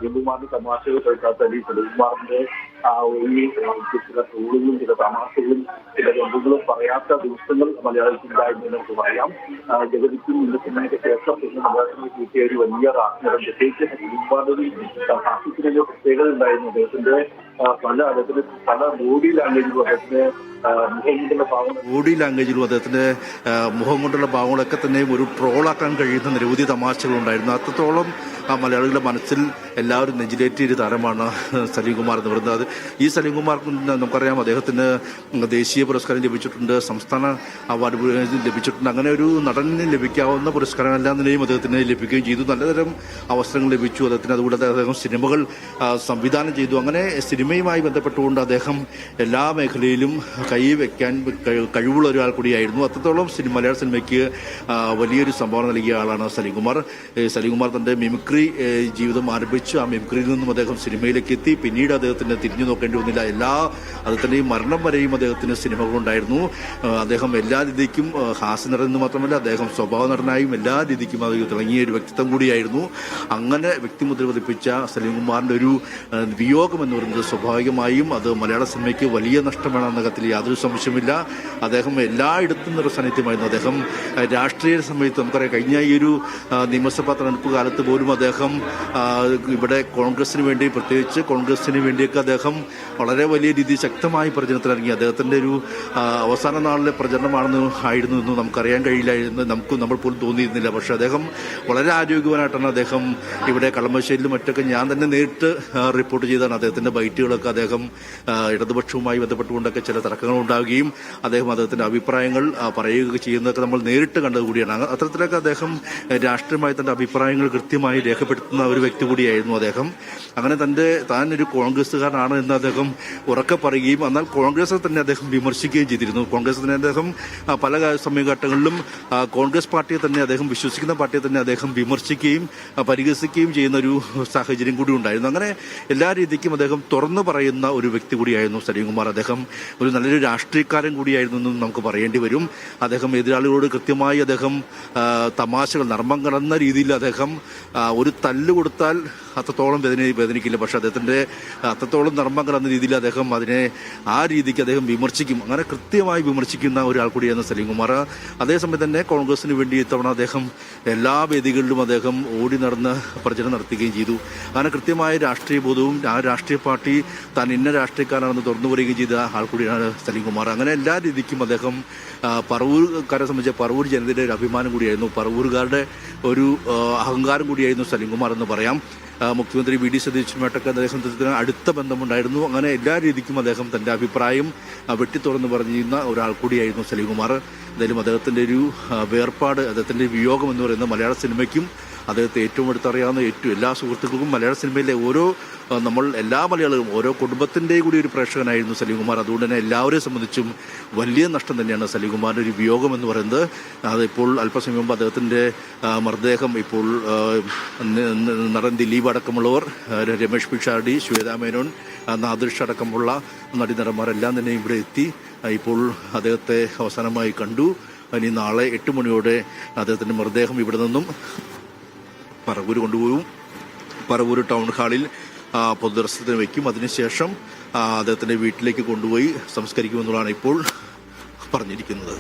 സലീംകുമാറിന്റെ തമാശകൾ കേൾക്കാത്ത സലീംകുമാറിന്റെ ചില ട്രോളുകളും ചില തമാശകളും ചില രംഗങ്ങളും പറയാത്ത ദിവസങ്ങൾ മലയാളത്തിലുണ്ടായിരുന്നു നമുക്ക് പറയാം. ജഗതിക്കും ഇന്ന സിനിമയ്ക്ക് ശേഷം ഇന്ന് മലയാളത്തിൽ കിട്ടിയ ഒരു വലിയ ആത്മീയം, പ്രത്യേകിച്ച് സലീംകുമാറിന്റെ സാഹിത്യത്തിന്റെ പ്രത്യേകത ഉണ്ടായിരുന്നു. അദ്ദേഹത്തിന്റെ പല ബോഡി ലാംഗ്വേജിലും അദ്ദേഹത്തിന്റെ മുഖം കൊണ്ടുള്ള ഭാവങ്ങളൊക്കെ തന്നെയും ഒരു ട്രോളാക്കാൻ കഴിയുന്ന നിരവധി തമാശകളുണ്ടായിരുന്നു. അത്രത്തോളം മലയാളികളുടെ മനസ്സിൽ എല്ലാവരും നെഞ്ചിലേറ്റിയൊരു താരമാണ് സലീംകുമാർ എന്ന് പറയുന്നത്. ഈ സലീംകുമാർക്ക് നമുക്കറിയാം, അദ്ദേഹത്തിന് ദേശീയ പുരസ്കാരം ലഭിച്ചിട്ടുണ്ട്, സംസ്ഥാന അവാർഡ് ലഭിച്ചിട്ടുണ്ട്. അങ്ങനെ ഒരു നടന് ലഭിക്കാവുന്ന പുരസ്കാരമെല്ലാം തന്നെയും അദ്ദേഹത്തിന് ലഭിക്കുകയും ചെയ്തു. നല്ലതരം അവസരങ്ങൾ ലഭിച്ചു അദ്ദേഹത്തിന്. അതുകൂടാതെ അദ്ദേഹം സിനിമകൾ സംവിധാനം ചെയ്തു. അങ്ങനെ സിനിമയുമായി ബന്ധപ്പെട്ടുകൊണ്ട് അദ്ദേഹം എല്ലാ മേഖലയിലും കൈവയ്ക്കാൻ കഴിവുള്ള ഒരാൾ കൂടിയായിരുന്നു. അത്രത്തോളം മലയാള സിനിമയ്ക്ക് വലിയൊരു സംഭാവന നൽകിയ ആളാണ് സലീംകുമാർ. സലീംകുമാർ തന്റെ മിമിക്രി ജീവിതം ആരംഭിച്ചു. ആ മിമിക്രിയിൽ നിന്നും അദ്ദേഹം സിനിമയിലേക്ക് എത്തി. പിന്നീട് അദ്ദേഹത്തിന് തിരിഞ്ഞു നോക്കേണ്ടി വന്നില്ല. അദ്ദേഹത്തിന്റെയും മരണം വരെയും അദ്ദേഹത്തിന് സിനിമകളുണ്ടായിരുന്നു. അദ്ദേഹം എല്ലാ രീതിക്കും ഹാസ്യനടനെന്ന് മാത്രമല്ല, അദ്ദേഹം സ്വഭാവ നടനായും എല്ലാ രീതിക്കും അത് തിളങ്ങിയ ഒരു വ്യക്തിത്വം കൂടിയായിരുന്നു. അങ്ങനെ വ്യക്തിമുദ്ര പതിപ്പിച്ച സലീംകുമാറിന്റെ ഒരു വിയോഗം എന്ന് പറയുന്നത് സ്വാഭാവികമായും അത് മലയാള സിനിമയ്ക്ക് വലിയ നഷ്ടമാണെന്ന കത്തിൽ യാതൊരു സംശയമില്ല. അദ്ദേഹം എല്ലായിടത്തും നിറസാന്നിധ്യമായിരുന്നു. അദ്ദേഹം രാഷ്ട്രീയ സമയത്ത് നമുക്കറിയാം, കഴിഞ്ഞ ഈ ഒരു നിയമസഭാ തെരഞ്ഞെടുപ്പ് കാലത്ത് പോലും അദ്ദേഹം ഇവിടെ കോൺഗ്രസിന് വേണ്ടി, പ്രത്യേകിച്ച് കോൺഗ്രസിന് വേണ്ടിയൊക്കെ അദ്ദേഹം വളരെ വലിയ രീതിയിൽ ശക്തമായി പ്രചരണത്തിലിറങ്ങി. അദ്ദേഹത്തിന്റെ ഒരു അവസാന നാളിലെ പ്രചരണമായിരുന്നു എന്ന് നമുക്കറിയാൻ കഴിയില്ലായിരുന്നു, നമ്മൾ പോലും തോന്നിയിരുന്നില്ല. പക്ഷെ അദ്ദേഹം വളരെ ആരോഗ്യവാനായിട്ടാണ് അദ്ദേഹം ഇവിടെ കളമശ്ശേരിയിലും മറ്റൊക്കെ ഞാൻ തന്നെ നേരിട്ട് റിപ്പോർട്ട് ചെയ്താണ്. അദ്ദേഹത്തിന്റെ ബൈറ്റുകളൊക്കെ അദ്ദേഹം ഇടതുപക്ഷവുമായി ബന്ധപ്പെട്ടുകൊണ്ടൊക്കെ ചില തർക്കങ്ങൾ ഉണ്ടാവുകയും അദ്ദേഹത്തിന്റെ അഭിപ്രായങ്ങൾ പറയുകയൊക്കെ ചെയ്യുന്നതൊക്കെ നമ്മൾ നേരിട്ട് കണ്ടത് കൂടിയാണ്. അത്തരത്തിലൊക്കെ അദ്ദേഹം രാഷ്ട്രീയമായി തന്റെ അഭിപ്രായങ്ങൾ കൃത്യമായി രേഖപ്പെടുത്തുന്ന ഒരു വ്യക്തി കൂടിയായിരുന്നു അദ്ദേഹം. അങ്ങനെ താൻ ഒരു കോൺഗ്രസ്സുകാരനാണ് എന്ന് അദ്ദേഹം ഉറക്കെ പറയുകയും എന്നാൽ കോൺഗ്രസിനെ തന്നെ അദ്ദേഹം വിമർശിക്കുകയും ചെയ്തിരുന്നു. കോൺഗ്രസിനെ അദ്ദേഹം പല സമയഘട്ടങ്ങളിലും കോൺഗ്രസ് പാർട്ടിയെ തന്നെ, അദ്ദേഹം വിശ്വസിക്കുന്ന പാർട്ടിയെ തന്നെ അദ്ദേഹം വിമർശിക്കുകയും പരിഹസിക്കുകയും ചെയ്യുന്ന ഒരു സാഹചര്യം കൂടി ഉണ്ടായിരുന്നു. അങ്ങനെ എല്ലാ രീതിക്കും അദ്ദേഹം തുറന്നു പറയുന്ന ഒരു വ്യക്തി കൂടിയായിരുന്നു സലീംകുമാർ. അദ്ദേഹം ഒരു നല്ലൊരു രാഷ്ട്രീയക്കാരൻ കൂടിയായിരുന്നു എന്നും നമുക്ക് പറയേണ്ടി വരും. അദ്ദേഹം എതിരാളികളോട് കൃത്യമായി അദ്ദേഹം തമാശകൾ, നർമ്മം കലർന്ന രീതിയിൽ അദ്ദേഹം ഒരു തല്ല് കൊടുത്താൽ അത്രത്തോളം വേദനിക്കില്ല. പക്ഷെ അദ്ദേഹത്തിന്റെ അത്രത്തോളം നർമ്മം കലർന്ന രീതിയിൽ അദ്ദേഹം അതിനെ ആ രീതിക്ക് അദ്ദേഹം വിമർശിക്കും. അങ്ങനെ കൃത്യമായി വിമർശിക്കുന്ന ഒരാൾ കൂടിയാണ് സലീംകുമാർ. അതേസമയം തന്നെ കോൺഗ്രസിന് വേണ്ടി ഇത്തവണ അദ്ദേഹം എല്ലാ വേദികളിലും അദ്ദേഹം ഓടി നടന്ന് പ്രചരണം നടത്തുകയും ചെയ്തു. അങ്ങനെ കൃത്യമായ രാഷ്ട്രീയ ബോധവും ആ രാഷ്ട്രീയ പാർട്ടി താൻ ഇന്ന രാഷ്ട്രീയക്കാരാണെന്ന് തുറന്നു പറയുകയും ചെയ്ത ആൾ കൂടിയാണ് സലീംകുമാർ. അങ്ങനെ എല്ലാ രീതിക്കും അദ്ദേഹം പറവൂർക്കാരെ സംബന്ധിച്ച പറവൂർ ജനതയുടെ ഒരു അഭിമാനം കൂടിയായിരുന്നു, പറവൂരുകാരുടെ ഒരു അഹങ്കാരം കൂടിയായിരുന്നു സലീംകുമാർ എന്ന് പറയാം. മുഖ്യമന്ത്രി വി ഡി സതീശനുമായിട്ടൊക്കെ അദ്ദേഹത്തിന് അടുത്ത ബന്ധമുണ്ടായിരുന്നു. അങ്ങനെ എല്ലാ രീതിക്കും അദ്ദേഹം തന്റെ അഭിപ്രായം വെട്ടിത്തുറന്ന് പറഞ്ഞിരുന്ന ഒരാൾ കൂടിയായിരുന്നു സലീംകുമാർ. എന്തായാലും അദ്ദേഹത്തിന്റെ ഒരു വേർപാട്, അദ്ദേഹത്തിന്റെ വിയോഗം എന്ന് പറയുന്നത് മലയാള സിനിമയ്ക്കും അദ്ദേഹത്തെ ഏറ്റവും അടുത്തറിയാവുന്ന എല്ലാ സുഹൃത്തുക്കൾക്കും, മലയാള സിനിമയിലെ നമ്മൾ എല്ലാ മലയാളികളും ഓരോ കുടുംബത്തിൻ്റെയും കൂടി ഒരു പ്രേക്ഷകനായിരുന്നു സലീംകുമാർ. അതുകൊണ്ട് തന്നെ എല്ലാവരെയും സംബന്ധിച്ചും വലിയ നഷ്ടം തന്നെയാണ് സലീംകുമാറിൻ്റെ ഒരു വിയോഗം എന്ന് പറയുന്നത്. അതിപ്പോൾ അല്പസമയം മുമ്പ് അദ്ദേഹത്തിൻ്റെ മൃതദേഹം ഇപ്പോൾ നടൻ ദിലീപ് അടക്കമുള്ളവർ, രമേഷ് പിഷാരടി, ശ്വേതാ മേനോൻ, നാദിർഷ അടക്കമുള്ള നടന്മാരെല്ലാം തന്നെ ഇവിടെ എത്തി ഇപ്പോൾ അദ്ദേഹത്തെ അവസാനമായി കണ്ടു. ഇനി നാളെ 8 മണിയോടെ അദ്ദേഹത്തിൻ്റെ മൃതദേഹം ഇവിടെ നിന്നും പറവൂർ കൊണ്ടുപോകും. പറവൂർ ടൗൺ ഹാളിൽ പൊതുദർശനത്തിന് വയ്ക്കും. അതിനുശേഷം അദ്ദേഹത്തിൻ്റെ വീട്ടിലേക്ക് കൊണ്ടുപോയി സംസ്കരിക്കുമെന്നുള്ളതാണ് ഇപ്പോൾ പറഞ്ഞിരിക്കുന്നത്.